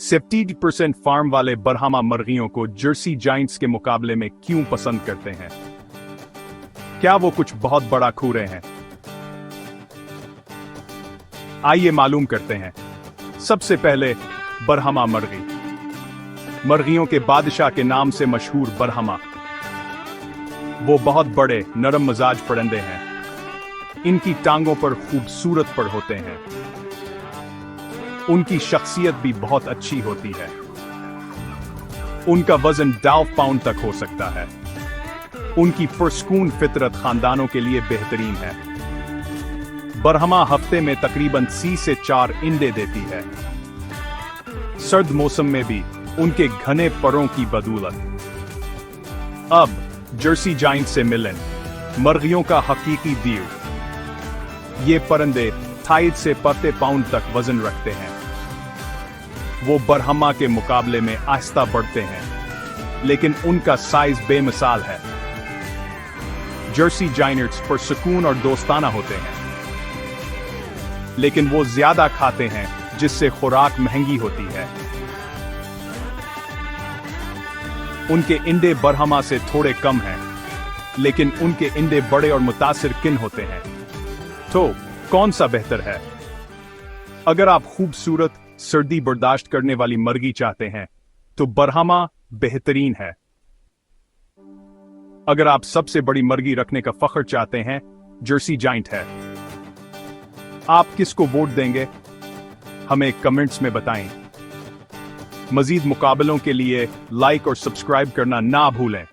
70% farm वाले बरहमा मुर्गियों को जर्सी जायंट्स के मुकाबले में क्यों पसंद करते हैं? क्या वो कुछ बहुत बड़ा खू रहे हैं? आइए मालूम करते हैं। सबसे पहले बरहमा मुर्गी। मुर्गियों के बादशाह के नाम से मशहूर बरहमा। वो बहुत बड़े नरम मिजाज परिंदे हैं। इनकी टांगों पर खूबसूरत पर होते हैं। उनकी शख्सियत भी बहुत अच्छी होती है। उनका वजन 2 पाउंड तक हो सकता है। उनकी पुरस्कून फितरत खानदानों के लिए बेहतरीन है। बरहमा हफ्ते में तकरीबन 3 से 4 अंडे देती है। सर्द मौसम में भी उनके घने परों की बदौलत। अब जर्सी जायंट से मिलें मुर्गियों का हकीकी व्यू। ये परिंदे 28 से 30 पाउंड तक वजन रखते हैं। वो बरहमा के मुकाबले में आहिस्ता बढ़ते हैं, लेकिन उनका साइज बेमिसाल है। जर्सी जायंट्स पुरसुकून और दोस्ताना होते हैं, लेकिन वो ज्यादा खाते हैं, जिससे खुराक महंगी होती है। उनके अंडे बरहमा से थोड़े कम हैं, लेकिन उनके अंडे बड़े और मुतासिर किन होते हैं। तो कौन सा बेहतर है? अगर आप खूबसूरत सर्दी बर्दाश्त करने वाली मुर्गी चाहते हैं तो बरहमा बेहतरीन है। अगर आप सबसे बड़ी मुर्गी रखने का फख्र चाहते हैं, जर्सी जायंट है। आप किसको वोट देंगे? हमें कमेंट्स में बताएं। मजीद मुकाबलों के लिए लाइक और सब्सक्राइब करना ना भूलें।